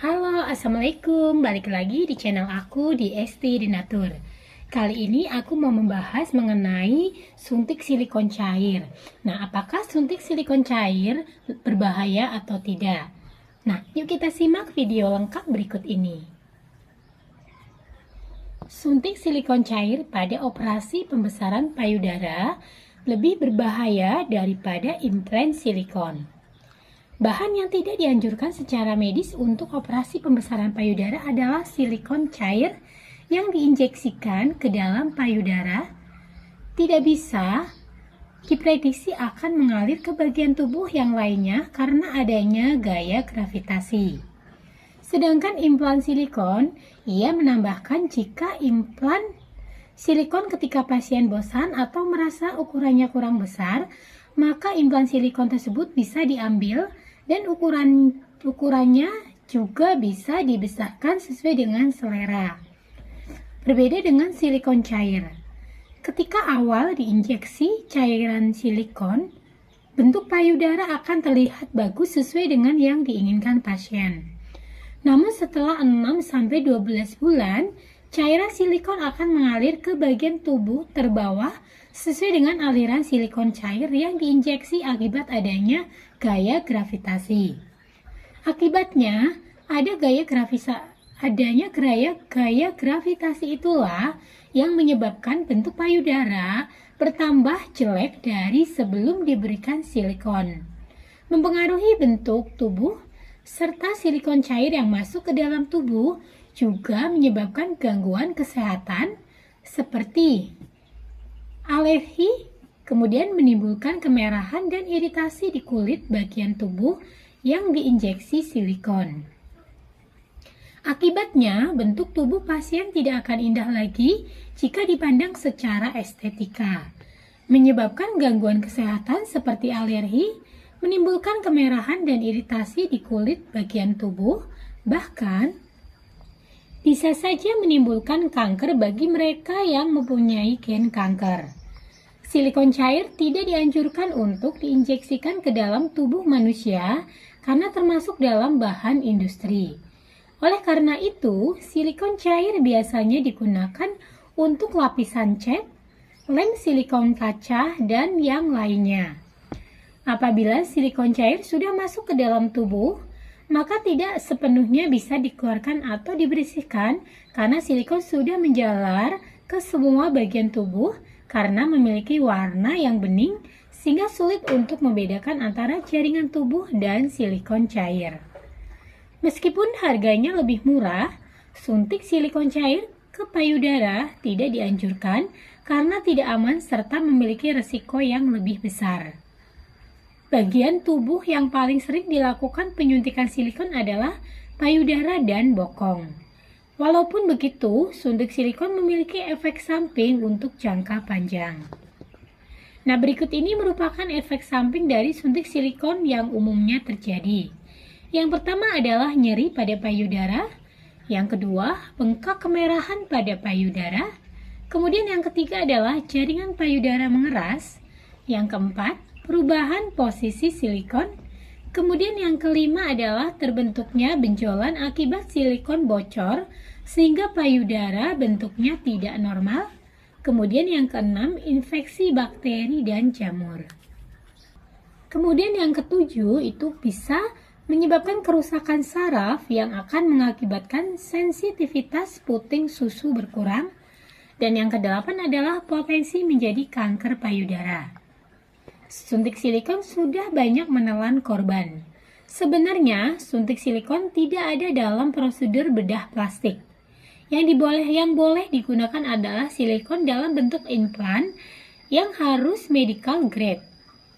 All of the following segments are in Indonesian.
Halo, Assalamualaikum. Balik lagi di channel aku di ST Denatur. Kali ini aku mau membahas mengenai suntik silikon cair. Nah, apakah suntik silikon cair berbahaya atau tidak? Nah, yuk kita simak video lengkap berikut ini. Suntik silikon cair pada operasi pembesaran payudara lebih berbahaya daripada implan silikon. Bahan yang tidak dianjurkan secara medis untuk operasi pembesaran payudara adalah silikon cair yang diinjeksikan ke dalam payudara. Tidak bisa diprediksi akan mengalir ke bagian tubuh yang lainnya karena adanya gaya gravitasi. Sedangkan implan silikon, ia menambahkan jika implan silikon ketika pasien bosan atau merasa ukurannya kurang besar, maka implan silikon tersebut bisa diambil dan ukurannya juga bisa dibesarkan sesuai dengan selera. Berbeda dengan silikon cair. Ketika awal diinjeksi cairan silikon, bentuk payudara akan terlihat bagus sesuai dengan yang diinginkan pasien. Namun setelah 6-12 bulan, cairan silikon akan mengalir ke bagian tubuh terbawah sesuai dengan aliran silikon cair yang diinjeksi akibat adanya gaya gravitasi. Akibatnya, adanya gaya gravitasi itulah yang menyebabkan bentuk payudara bertambah jelek dari sebelum diberikan silikon, mempengaruhi bentuk tubuh, serta silikon cair yang masuk ke dalam tubuh juga menyebabkan gangguan kesehatan seperti alergi, kemudian menimbulkan kemerahan dan iritasi di kulit bagian tubuh yang diinjeksi silikon. Akibatnya, bentuk tubuh pasien tidak akan indah lagi jika dipandang secara estetika, menyebabkan gangguan kesehatan seperti alergi, menimbulkan kemerahan dan iritasi di kulit bagian tubuh, bahkan bisa saja menimbulkan kanker bagi mereka yang mempunyai gen kanker. Silikon cair tidak dianjurkan untuk diinjeksikan ke dalam tubuh manusia karena termasuk dalam bahan industri. Oleh karena itu, silikon cair biasanya digunakan untuk lapisan cat, lem silikon kaca, dan yang lainnya. Apabila silikon cair sudah masuk ke dalam tubuh, maka tidak sepenuhnya bisa dikeluarkan atau dibersihkan karena silikon sudah menjalar ke semua bagian tubuh karena memiliki warna yang bening sehingga sulit untuk membedakan antara jaringan tubuh dan silikon cair. Meskipun harganya lebih murah, suntik silikon cair ke payudara tidak dianjurkan karena tidak aman serta memiliki risiko yang lebih besar. Bagian tubuh yang paling sering dilakukan penyuntikan silikon adalah payudara dan bokong. Walaupun begitu, suntik silikon memiliki efek samping untuk jangka panjang. Nah, berikut ini merupakan efek samping dari suntik silikon yang umumnya terjadi. Yang pertama adalah nyeri pada payudara, yang kedua, bengkak kemerahan pada payudara, kemudian yang ketiga adalah jaringan payudara mengeras, yang keempat, perubahan posisi silikon, kemudian yang kelima adalah terbentuknya benjolan akibat silikon bocor sehingga payudara bentuknya tidak normal, kemudian yang keenam, infeksi bakteri dan jamur. Kemudian yang ketujuh itu bisa menyebabkan kerusakan saraf yang akan mengakibatkan sensitivitas puting susu berkurang, dan yang kedelapan adalah potensi menjadi kanker payudara. Suntik silikon sudah banyak menelan korban. Sebenarnya, suntik silikon tidak ada dalam prosedur bedah plastik. Yang boleh digunakan adalah silikon dalam bentuk implan yang harus medical grade.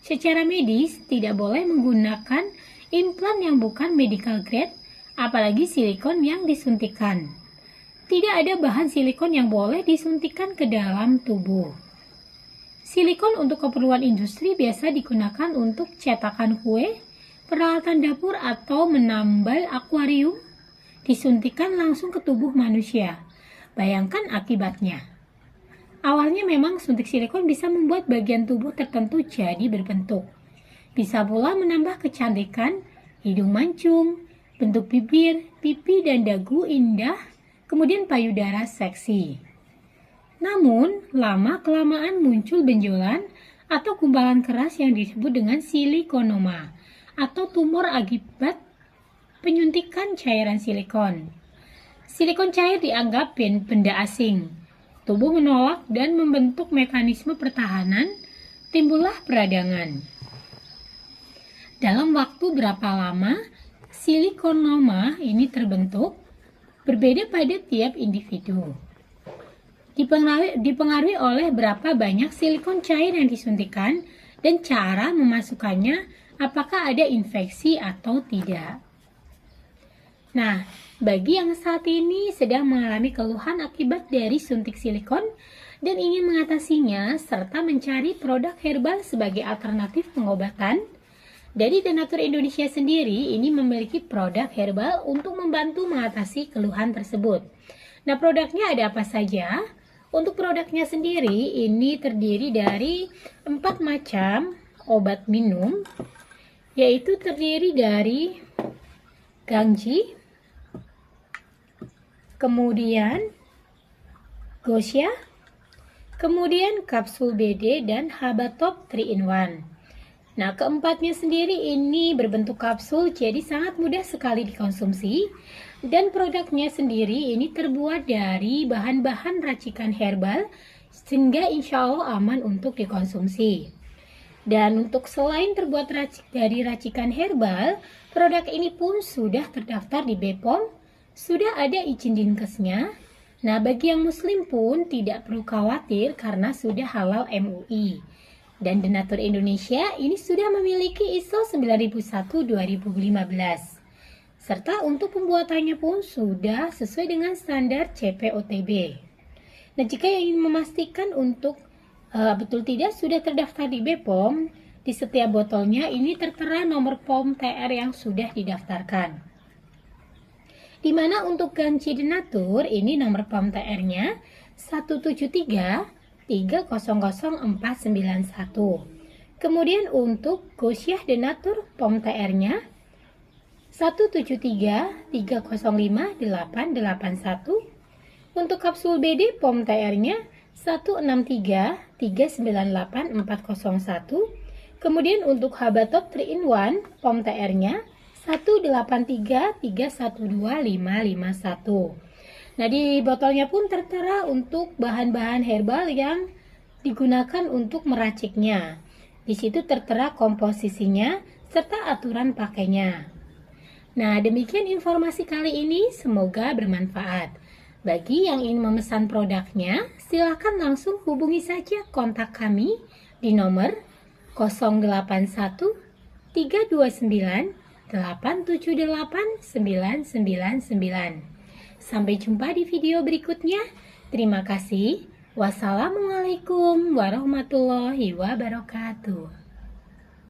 Secara medis, tidak boleh menggunakan implan yang bukan medical grade, apalagi silikon yang disuntikan. Tidak ada bahan silikon yang boleh disuntikan ke dalam tubuh. Silikon untuk keperluan industri biasa digunakan untuk cetakan kue, peralatan dapur atau menambal akuarium, disuntikan langsung ke tubuh manusia. Bayangkan akibatnya. Awalnya memang suntik silikon bisa membuat bagian tubuh tertentu jadi berbentuk. Bisa pula menambah kecantikan, hidung mancung, Bentuk bibir, pipi, dan dagu indah, kemudian payudara seksi. Namun, lama-kelamaan muncul benjolan atau gumpalan keras yang disebut dengan silikonoma atau tumor akibat penyuntikan cairan silikon. Silikon cair dianggap benda asing. Tubuh menolak dan membentuk mekanisme pertahanan, timbullah peradangan. Dalam waktu berapa lama silikonoma ini terbentuk berbeda pada tiap individu. Dipengaruhi oleh berapa banyak silikon cair yang disuntikan dan cara memasukkannya, apakah ada infeksi atau tidak. Nah, bagi yang saat ini sedang mengalami keluhan akibat dari suntik silikon dan ingin mengatasinya serta mencari produk herbal sebagai alternatif pengobatan, dari Donatur Indonesia sendiri ini memiliki produk herbal untuk membantu mengatasi keluhan tersebut. Nah, produknya ada apa saja? Untuk produknya sendiri ini terdiri dari 4 macam obat minum, yaitu terdiri dari Gangji, kemudian Gosya, kemudian kapsul BD dan Habatop 3-in-1. Nah, keempatnya sendiri ini berbentuk kapsul, jadi sangat mudah sekali dikonsumsi. Dan produknya sendiri ini terbuat dari bahan-bahan racikan herbal, sehingga insya Allah aman untuk dikonsumsi. Dan untuk selain terbuat dari racikan herbal, produk ini pun sudah terdaftar di BPOM, sudah ada izin Dinkesnya. Nah, bagi yang muslim pun tidak perlu khawatir karena sudah halal MUI. Dan Donatur Indonesia ini sudah memiliki ISO 9001-2015. Serta untuk pembuatannya pun sudah sesuai dengan standar CPOTB. Nah, jika ingin memastikan untuk betul tidak sudah terdaftar di BPOM, di setiap botolnya ini tertera nomor POM TR yang sudah didaftarkan. Di mana untuk Gangji Donatur ini nomor POM TR-nya 173300491. Kemudian untuk Gosyah Donatur POM TR-nya 173305881. Untuk kapsul BD POM TR-nya 163398401. Kemudian untuk Habatop 3-in-1 POM TR-nya 183312551. Nah, di botolnya pun tertera untuk bahan-bahan herbal yang digunakan untuk meraciknya. Di situ tertera komposisinya serta aturan pakainya. Nah, demikian informasi kali ini, semoga bermanfaat. Bagi yang ingin memesan produknya, silakan langsung hubungi saja kontak kami di nomor 081 329 878 999. Sampai jumpa di video berikutnya. Terima kasih. Wassalamualaikum warahmatullahi wabarakatuh.